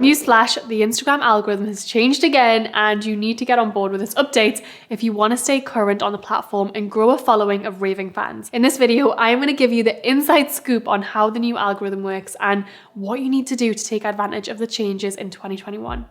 Newsflash, the Instagram algorithm has changed again and you need to get on board with its updates if you want to stay current on the platform and grow a following of raving fans. In this video, I am going to give you the inside scoop on how the new algorithm works and what you need to do to take advantage of the changes in 2021.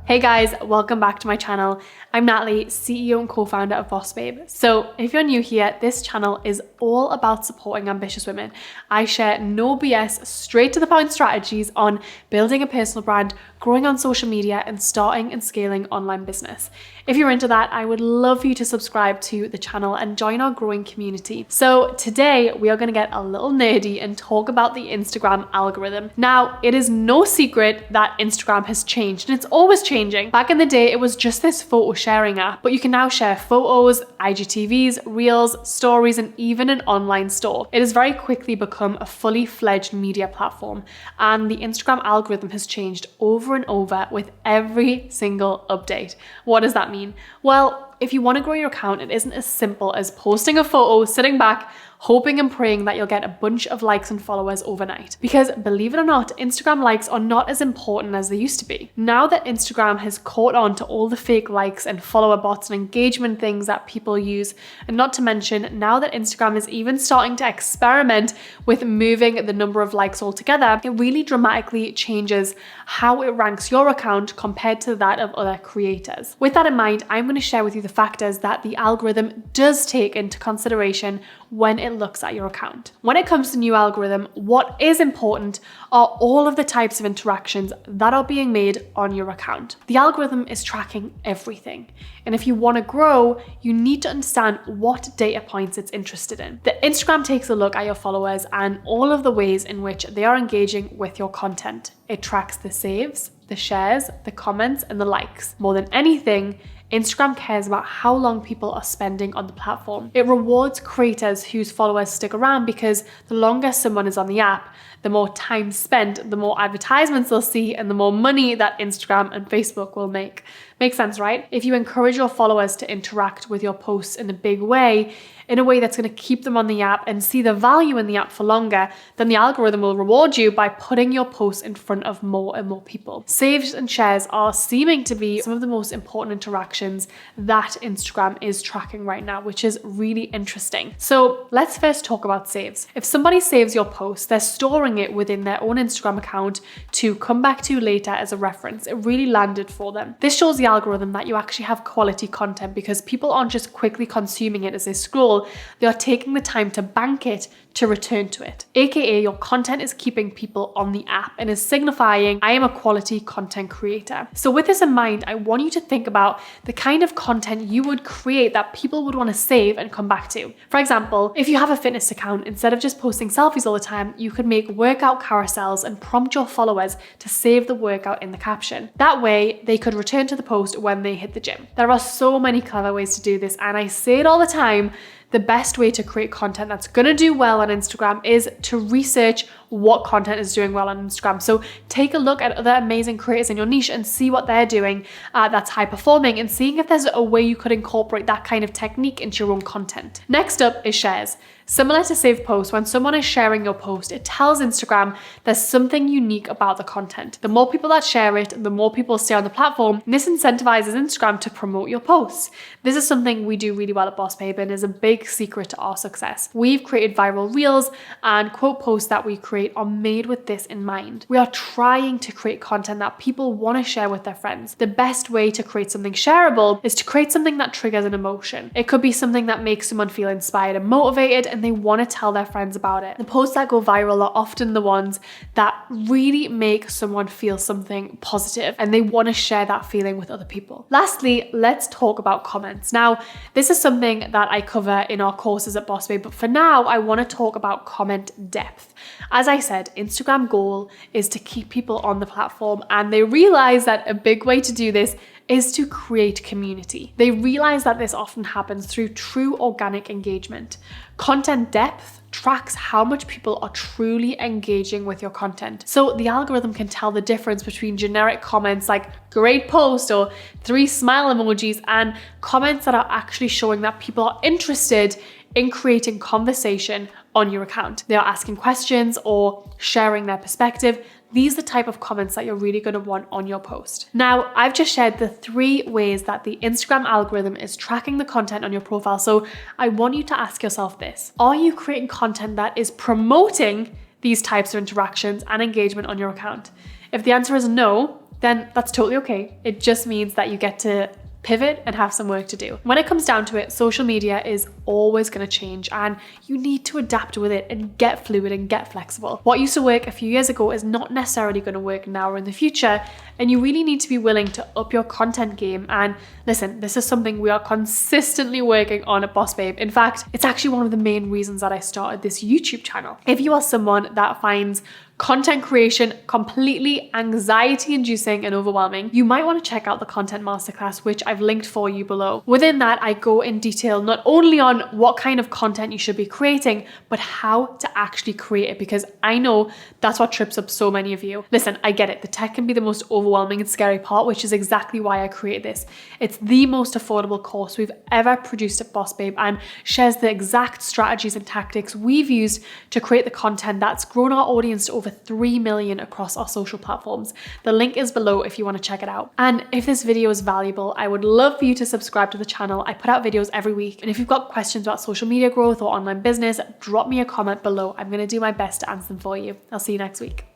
Hey guys, welcome back to my channel. I'm Natalie, CEO and co-founder of BOSSBABE. So if you're new here, this channel is all about supporting ambitious women. I share no BS, straight to the point strategies on building a personal brand, growing on social media, and starting and scaling online business. If you're into that, I would love for you to subscribe to the channel and join our growing community. So today we are going to get a little nerdy and talk about the Instagram algorithm. Now, it is no secret that Instagram has changed and it's always changing. Back in the day, it was just this photo sharing app, but you can now share photos, IGTVs, reels, stories, and even an online store. It has very quickly become a fully fledged media platform, and the Instagram algorithm has changed over and over with every single update. What does that mean? Well, if you want to grow your account, it isn't as simple as posting a photo, sitting back, hoping and praying that you'll get a bunch of likes and followers overnight. Because believe it or not, Instagram likes are not as important as they used to be. Now that Instagram has caught on to all the fake likes and follower bots and engagement things that people use, and not to mention now that Instagram is even starting to experiment with moving the number of likes altogether, it really dramatically changes how it ranks your account compared to that of other creators. With that in mind, I'm going to share with you the factors that the algorithm does take into consideration when it looks at your account. When it comes to new algorithm, what is important are all of the types of interactions that are being made on your account. The algorithm is tracking everything. And if you want to grow, you need to understand what data points it's interested in. The Instagram takes a look at your followers and all of the ways in which they are engaging with your content. It tracks the saves, the shares, the comments, and the likes. More than anything, Instagram cares about how long people are spending on the platform. It rewards creators whose followers stick around because the longer someone is on the app, the more time spent, the more advertisements they'll see, and the more money that Instagram and Facebook will make. Makes sense, right? If you encourage your followers to interact with your posts in a big way, in a way that's going to keep them on the app and see the value in the app for longer, then the algorithm will reward you by putting your posts in front of more and more people. Saves and shares are seeming to be some of the most important interactions that Instagram is tracking right now, which is really interesting. So let's first talk about saves. If somebody saves your post, they're storing it within their own Instagram account to come back to later as a reference. It really landed for them. This shows the algorithm that you actually have quality content because people aren't just quickly consuming it as they scroll, they are taking the time to bank it to return to it. AKA your content is keeping people on the app and is signifying I am a quality content creator. So with this in mind, I want you to think about the kind of content you would create that people would want to save and come back to. For example, if you have a fitness account, instead of just posting selfies all the time, you could make workout carousels and prompt your followers to save the workout in the caption. That way, they could return to the post when they hit the gym. There are so many clever ways to do this, and I say it all the time, the best way to create content that's going to do well on Instagram is to research what content is doing well on Instagram. So take a look at other amazing creators in your niche and see what they're doing that's high performing, and seeing if there's a way you could incorporate that kind of technique into your own content. Next up is shares. Similar to saved posts, when someone is sharing your post, it tells Instagram there's something unique about the content. The more people that share it, the more people stay on the platform, and this incentivizes Instagram to promote your posts. This is something we do really well at BOSSBABE and is a big secret to our success. We've created viral reels and quote posts that we create are made with this in mind. We are trying to create content that people want to share with their friends. The best way to create something shareable is to create something that triggers an emotion. It could be something that makes someone feel inspired and motivated and they want to tell their friends about it. The posts that go viral are often the ones that really make someone feel something positive and they want to share that feeling with other people. Lastly, let's talk about comments. Now, this is something that I cover in our courses at BOSSBABE, but for now, I want to talk about comment depth. As I said, Instagram goal is to keep people on the platform, and they realize that a big way to do this is to create community. They realize that this often happens through true organic engagement. Content depth tracks how much people are truly engaging with your content. So the algorithm can tell the difference between generic comments like great post or 3 smile emojis and comments that are actually showing that people are interested in creating conversation on your account. They are asking questions or sharing their perspective. These are the type of comments that you're really going to want on your post. Now, I've just shared the 3 ways that the Instagram algorithm is tracking the content on your profile. So I want you to ask yourself this. Are you creating content that is promoting these types of interactions and engagement on your account? If the answer is no, then that's totally okay. It just means that you get to pivot and have some work to do. When it comes down to it, social media is always going to change and you need to adapt with it and get fluid and get flexible. What used to work a few years ago is not necessarily going to work now or in the future, and you really need to be willing to up your content game. And listen, this is something we are consistently working on at BOSSBABE. In fact, it's actually one of the main reasons that I started this YouTube channel. If you are someone that finds content creation completely anxiety inducing and overwhelming, you might want to check out the content masterclass, which I've linked for you below. Within that, I go in detail not only on what kind of content you should be creating, but how to actually create it, because I know that's what trips up so many of you. Listen, I get it. The tech can be the most overwhelming and scary part, which is exactly why I created this. It's the most affordable course we've ever produced at BOSSBABE and shares the exact strategies and tactics we've used to create the content that's grown our audience to over 3 million across our social platforms. The link is below if you want to check it out. And if this video is valuable, I would love for you to subscribe to the channel. I put out videos every week. And if you've got questions about social media growth or online business, drop me a comment below. I'm going to do my best to answer them for you. I'll see you next week.